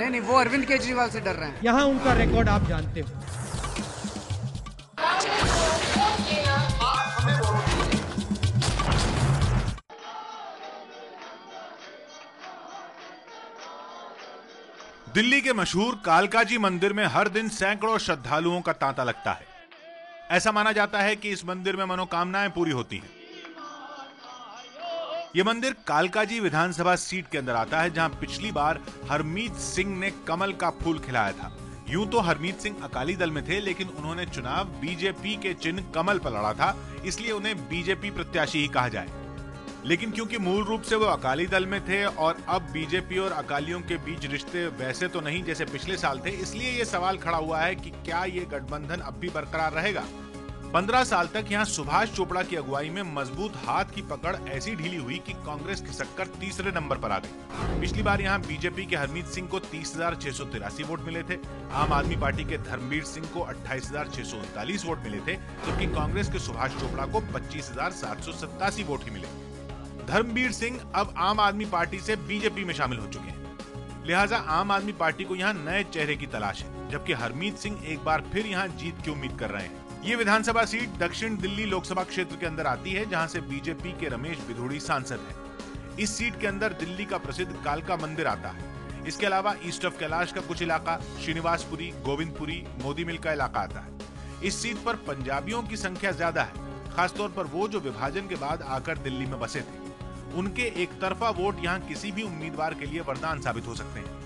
नहीं, वो अरविंद केजरीवाल से डर रहे हैं। यहाँ उनका रिकॉर्ड आप जानते हो। दिल्ली के मशहूर कालकाजी मंदिर में हर दिन सैकड़ों श्रद्धालुओं का तांता लगता है। ऐसा माना जाता है कि इस मंदिर में मनोकामनाएं पूरी होती हैं। यह मंदिर कालकाजी विधानसभा सीट के अंदर आता है, जहां पिछली बार हरमीत सिंह ने कमल का फूल खिलाया था। यूं तो हरमीत सिंह अकाली दल में थे, लेकिन उन्होंने चुनाव बीजेपी के चिन्ह कमल पर लड़ा था, इसलिए उन्हें बीजेपी प्रत्याशी ही कहा जाए। लेकिन क्योंकि मूल रूप से वो अकाली दल में थे और अब बीजेपी और अकालियों के बीच रिश्ते वैसे तो नहीं जैसे पिछले साल थे, इसलिए ये सवाल खड़ा हुआ है कि क्या ये गठबंधन अब भी बरकरार रहेगा। 15 साल तक यहाँ सुभाष चोपड़ा की अगुवाई में मजबूत हाथ की पकड़ ऐसी ढीली हुई कि कांग्रेस खिसककर तीसरे नंबर पर आ गई। पिछली बार यहाँ बीजेपी के हरमीत सिंह को 30,683 वोट मिले थे। आम आदमी पार्टी के धर्मवीर सिंह को 28,639 वोट मिले थे, जबकि कांग्रेस के सुभाष चोपड़ा को 25,787 वोट ही मिले। धर्मवीर सिंह अब आम आदमी पार्टी से बीजेपी में शामिल हो चुके हैं, लिहाजा आम आदमी पार्टी को यहाँ नए चेहरे की तलाश है, जबकि हरमीत सिंह एक बार फिर यहाँ जीत की उम्मीद कर रहे हैं। ये विधानसभा सीट दक्षिण दिल्ली लोकसभा क्षेत्र के अंदर आती है, जहां से बीजेपी के रमेश बिधूड़ी सांसद हैं। इस सीट के अंदर दिल्ली का प्रसिद्ध कालका मंदिर आता है। इसके अलावा ईस्ट ऑफ कैलाश का कुछ इलाका, श्रीनिवासपुरी, गोविंदपुरी, मोदी मिल का इलाका आता है। इस सीट पर पंजाबियों की संख्या ज्यादा है, खासतौर पर वो जो विभाजन के बाद आकर दिल्ली में बसे थे। उनके एक तरफा वोट यहाँ किसी भी उम्मीदवार के लिए वरदान साबित हो सकते हैं।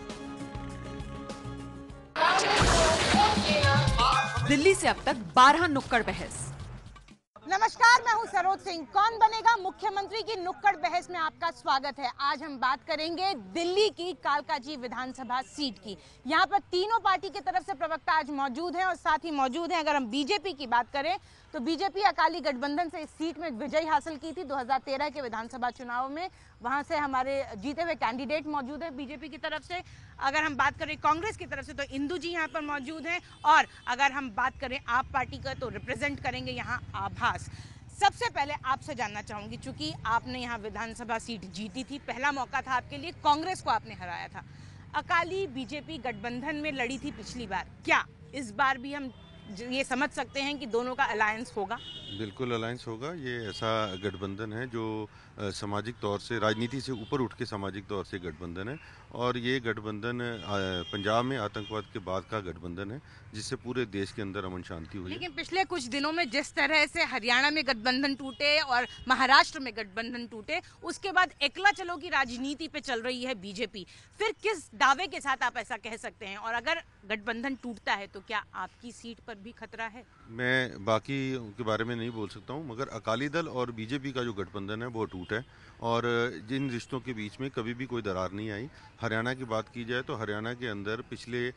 दिल्ली से अब तक 12 नुक्कड़ बहस। नमस्कार, मैं हूं सरोज सिंह। कौन बनेगा मुख्यमंत्री की नुक्कड़ बहस में आपका स्वागत है। आज हम बात करेंगे दिल्ली की कालकाजी विधानसभा सीट की। यहां पर तीनों पार्टी की तरफ से प्रवक्ता आज मौजूद हैं और साथ ही मौजूद हैं, अगर हम बीजेपी की बात करें तो बीजेपी अकाली गठबंधन से इस सीट में विजय हासिल की थी 2013 के विधानसभा चुनाव में। वहां से हमारे जीते हुए कैंडिडेट मौजूद है बीजेपी की तरफ से। अगर हम बात करें कांग्रेस की तरफ से तो इंदू जी यहाँ पर मौजूद हैं, और अगर हम बात करें आप पार्टी का तो रिप्रेजेंट करेंगे यहाँ आभास। सबसे पहले आपसे जानना चाहूंगी, चूंकि आपने यहाँ विधानसभा सीट जीती थी, पहला मौका था आपके लिए, कांग्रेस को आपने हराया था, अकाली बीजेपी गठबंधन में लड़ी थी पिछली बार, क्या इस बार भी हम ये समझ सकते हैं कि दोनों का अलायंस होगा? बिल्कुल अलायंस होगा। ये ऐसा गठबंधन है जो सामाजिक तौर से, राजनीति से ऊपर उठ के सामाजिक तौर से गठबंधन है, और ये गठबंधन पंजाब में आतंकवाद के बाद का गठबंधन है, जिससे पूरे देश के अंदर अमन शांति हुई। लेकिन पिछले कुछ दिनों में जिस तरह से हरियाणा में गठबंधन टूटे और महाराष्ट्र में गठबंधन टूटे, उसके बाद एकला चलो की राजनीति पे चल रही है बीजेपी, फिर किस दावे के साथ आप ऐसा कह सकते हैं? और अगर गठबंधन टूटता है तो क्या आपकी सीट पर भी खतरा है? मैं बाकी के बारे में नहीं बोल सकता हूँ, मगर अकाली दल और बीजेपी का जो गठबंधन है वो टूट है, और जिन रिश्तों के बीच में कभी भी कोई दरार नहीं आई। हरियाणा की बात की जाए तो हरियाणा के अंदर पिछले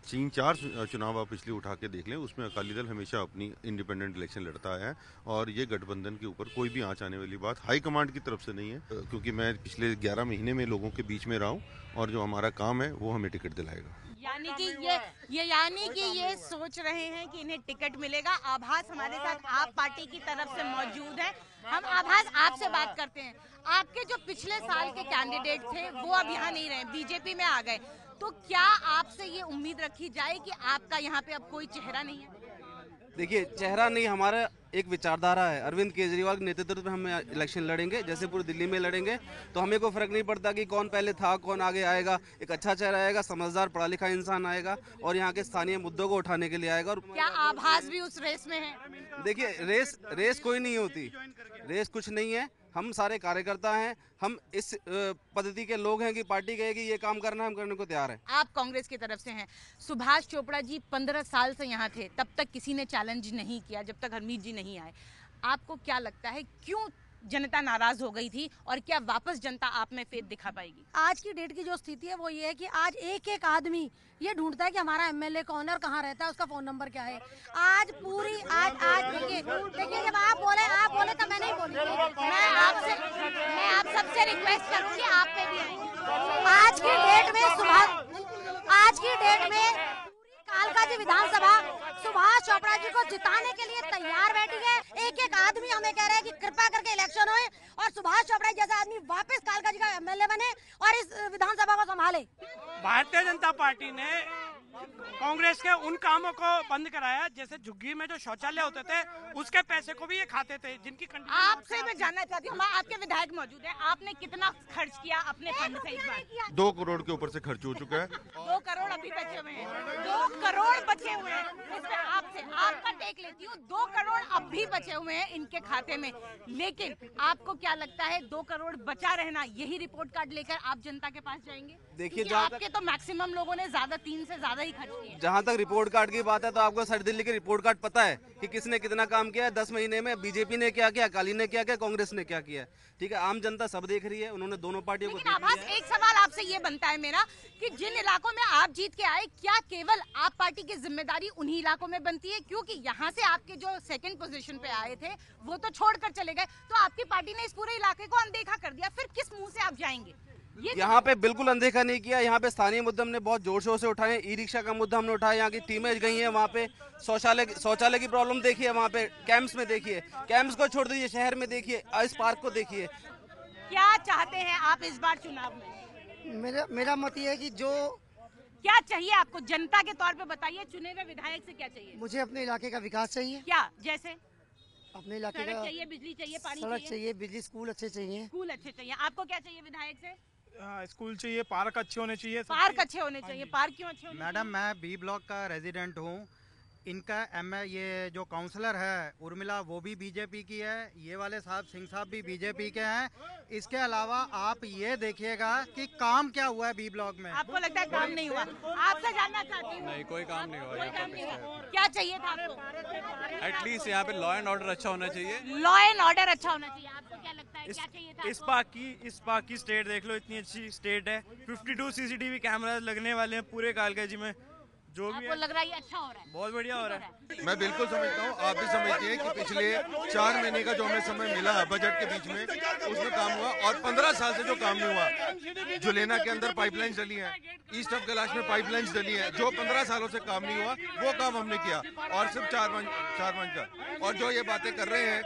3-4 चुनाव आप पिछले उठा के देख लें, उसमें अकाली दल हमेशा अपनी इंडिपेंडेंट इलेक्शन लड़ता है, और ये गठबंधन के ऊपर कोई भी आंच आने वाली बात हाईकमांड की तरफ से नहीं है, क्योंकि मैं पिछले 11 महीने में लोगों के बीच में रहा हूँ, और जो हमारा काम है वो हमें टिकट दिलाएगा। यानी कि ये सोच रहे हैं कि इन्हें टिकट मिलेगा। आभास हमारे साथ आप पार्टी की तरफ से मौजूद है। हम आभास आपसे बात करते हैं, आपके जो पिछले साल के कैंडिडेट थे वो अब यहाँ नहीं रहे, बीजेपी में आ गए, तो क्या आपसे ये उम्मीद रखी जाए कि आपका यहाँ पे अब कोई चेहरा नहीं है? देखिए, चेहरा नहीं, हमारा एक विचारधारा है। अरविंद केजरीवाल के नेतृत्व में हम इलेक्शन लड़ेंगे, जैसे पूरी दिल्ली में लड़ेंगे, तो हमें कोई फर्क नहीं पड़ता कि कौन पहले था कौन आगे आएगा। एक अच्छा चेहरा आएगा, समझदार पढ़ा लिखा इंसान आएगा, और यहाँ के स्थानीय मुद्दों को उठाने के लिए आएगा। और क्या आभास भी उस रेस में है? देखिए, रेस कोई नहीं होती, रेस कुछ नहीं है। हम सारे कार्यकर्ता हैं, हम इस पद्धति के लोग हैं कि पार्टी कहेगी ये काम करना, हम करने को तैयार हैं। आप कांग्रेस की तरफ से हैं। सुभाष चोपड़ा जी 15 साल से यहाँ थे, तब तक किसी ने चैलेंज नहीं किया जब तक हरमीत जी नहीं आए। आपको क्या लगता है क्यों जनता नाराज हो गई थी, और क्या वापस जनता आप में फेथ दिखा पाएगी? आज की डेट की जो स्थिति है वो ये है कि आज एक एक आदमी ये ढूंढता है कि हमारा एमएलए कौन है और कहाँ रहता है, उसका फोन नंबर क्या है। आज देखिए जब आप बोले तो मैं नहीं बोली। मैं आप सबसे रिक्वेस्ट करूंगी, आप पे भी आज की डेट में कालकाजी विधानसभा सुभाष चोपड़ा जी को जिताने के लिए तैयार बैठी है। एक एक आदमी हमें कह रहे हैं कि कृपा करके इलेक्शन होए और सुभाष चोपड़ा जैसा आदमी वापस कालकाजी का एमएलए बने और इस विधानसभा को संभाले। भारतीय जनता पार्टी ने कांग्रेस के उन कामों को बंद कराया, जैसे झुग्गी में जो शौचालय होते थे उसके पैसे को भी ये खाते थे, जिनकी आपसे मैं जानना चाहती हूँ, आपके विधायक मौजूद हैं, आपने कितना खर्च किया अपने फंड से इस बार? 2 करोड़ के ऊपर से खर्च हो चुका है। 2 करोड़ अभी बचे हुए हैं, 2 करोड़ बचे हुए हैं। इसमें आपका टेक लेती हूँ, 2 करोड़ अब भी बचे हुए हैं इनके खाते में, लेकिन आपको क्या लगता है 2 करोड़ बचा रहना, यही रिपोर्ट कार्ड लेकर आप जनता के पास जाएंगे? देखिए, आपके तो मैक्सिमम लोगों ने 3 से ज्यादा ही खर्च किया। जहाँ तक रिपोर्ट कार्ड की बात है तो आपको सारी दिल्ली के रिपोर्ट कार्ड पता है कि किसने कितना काम किया है 10 महीने में, बीजेपी ने क्या किया, अकाली ने क्या किया, कांग्रेस ने क्या किया। ठीक है, आम जनता सब देख रही है, उन्होंने दोनों पार्टियों को देख लिया है। एक सवाल आपसे ये बनता है मेरा कि जिन इलाकों में आप जीत के आए, क्या केवल आप पार्टी की जिम्मेदारी उन्हीं इलाकों में बनती है? क्योंकि यहाँ से आपके जो सेकंड पोजीशन पे आए थे वो तो छोड़कर चले गए, तो आपकी पार्टी ने इस पूरे इलाके को अनदेखा कर दिया, फिर किस मुंह से आप जाएंगे? यहाँ पे बिल्कुल अनदेखा नहीं किया, यहाँ पे स्थानीय मुद्दे हमने बहुत जोर शोर से उठाए, ई रिक्शा का मुद्दा हमने उठाया, यहाँ की टीमें गई हैं, वहाँ पे शौचालय की प्रॉब्लम देखिए, वहाँ पे कैंप्स में देखिए, कैंप्स को छोड़ दीजिए, शहर में देखिए, इस पार्क को देखिए। क्या चाहते हैं आप इस बार चुनाव में? मेरा मत ये है कि जो क्या चाहिए आपको, जनता के तौर पे बताइए, चुने हुए विधायक से क्या चाहिए? मुझे अपने इलाके का विकास चाहिए। क्या जैसे? अपने इलाके का चाहिए, बिजली चाहिए, पानी सड़क चाहिए, बिजली, स्कूल अच्छे चाहिए। स्कूल अच्छे चाहिए। आपको क्या चाहिए विधायक से? स्कूल चाहिए, पार्क अच्छे होने चाहिए। पार्क अच्छे होने चाहिए। पार्क क्यों अच्छे होने चाहिए? मैडम, मैं बी ब्लॉक का रेजिडेंट हूँ। इनका ये जो काउंसलर है उर्मिला, वो भी बीजेपी की है, ये वाले साहब सिंह साहब भी बीजेपी के हैं। इसके अलावा आप ये देखिएगा कि काम क्या हुआ है बी ब्लॉक में। आपको लगता है काम नहीं हुआ? आपसे जानना चाहती हूँ। नहीं, कोई काम नहीं हुआ। कोई काम नहीं हुआ। क्या चाहिए था आपको? एटलीस्ट यहाँ पे लॉ एंड ऑर्डर अच्छा होना चाहिए। लॉ एंड ऑर्डर अच्छा होना चाहिए। आपको क्या लगता है, क्या चाहिए था? इस पार्क की स्टेट देख लो, इतनी अच्छी स्टेट है, 52 CCTV कैमरा लगने वाले हैं पूरे कालकाजी में। जो भी आपको लग रहा है ये अच्छा हो रहा है? बहुत बढ़िया हो रहा है। मैं बिल्कुल समझता हूँ, आप भी समझती हैं कि पिछले 4 महीने का जो हमें समय मिला बजट के बीच में, उसमें काम हुआ, और 15 साल से जो काम नहीं हुआ, जुलेना के अंदर पाइपलाइंस डली हैं, ईस्ट ऑफ कैलाश में पाइपलाइंस डली हैं, जो 15 सालों से काम नहीं हुआ वो काम हमने किया, और सिर्फ 4 मंथ का। और जो ये बातें कर रहे हैं,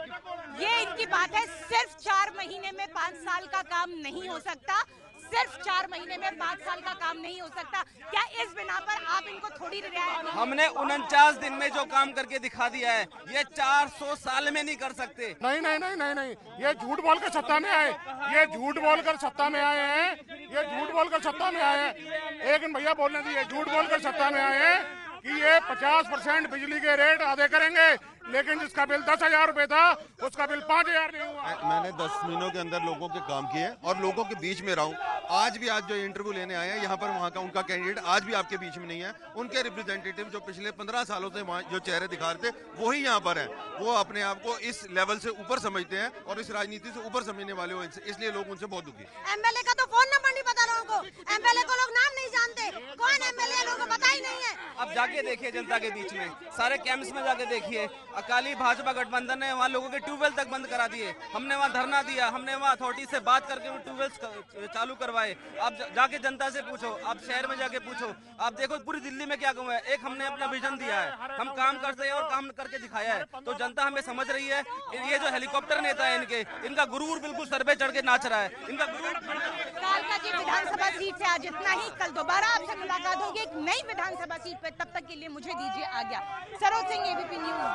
ये इनकी बात है, सिर्फ 4 महीने में 5 साल का काम नहीं हो सकता, सिर्फ 4 महीने में 5 साल का काम नहीं हो सकता। क्या इस बिना पर आप इनको थोड़ी रियायत? हमने 49 दिन में जो काम करके दिखा दिया है, ये 400 साल में नहीं कर सकते। नहीं, ये झूठ बोलकर सत्ता में आए, ये झूठ बोलकर सत्ता में आए हैं, ये झूठ बोलकर सत्ता में आए हैं। लेकिन भैया बोलने दीजिए, झूठ बोलकर सत्ता में आए हैं कि ये 50% बिजली के रेट आधे करेंगे, लेकिन जिसका बिल 10,000 रुपए था उसका बिल 5,000 नहीं हुआ। मैंने 10 महीनों के अंदर लोगों के काम किए और लोगों के बीच में रहा हूँ। आज जो इंटरव्यू लेने आए हैं यहाँ पर, वहाँ का उनका कैंडिडेट आज भी आपके बीच में नहीं है। उनके रिप्रेजेंटेटिव जो पिछले 15 सालों से वहाँ जो चेहरे दिखा रहे थे वही यहाँ पर हैं। वो अपने आप को इस लेवल से ऊपर समझते हैं और इस राजनीति से ऊपर समझने वाले हो, इसलिए लोग उनसे बहुत दुखी। एमएलए का तो फोन नंबर नहीं पता लोगों को, एमएलए को लोग नाम नहीं जानते, कौन एमएलए लोगों को पता ही नहीं है। अब जाके देखिए जनता के बीच में, सारे कैंप्स में जाके देखिए, अकाली भाजपा गठबंधन ने वहाँ लोगों के ट्यूबवेल तक बंद करा दिए। हमने वहाँ धरना दिया, हमने वहाँ अथॉरिटी से बात करके वो ट्यूबवेल चालू करवाए। आप जाके जनता से पूछो, आप शहर में जाके पूछो, आप देखो पूरी दिल्ली में क्या हुआ है। एक हमने अपना विजन दिया है, हम काम करते हैं और काम करके दिखाया है, तो जनता हमें समझ रही है। ये जो हेलीकॉप्टर नेता है इनका गुरूर बिल्कुल सर पे चढ़ के नाच रहा है। इनका गुरूर। कालकाजी विधानसभा सीट से आज इतना ही। कल दोबारा आपसे मुलाकात होगी एक नई विधानसभा सीट पर। तब तक के लिए मुझे दीजिए आज्ञा। सरोज सिंह, एबीपी न्यूज,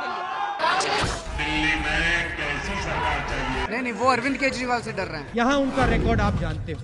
दिल्ली नहीं, वो अरविंद केजरीवाल से डर रहे हैं। यहाँ उनका रिकॉर्ड आप जानते हो।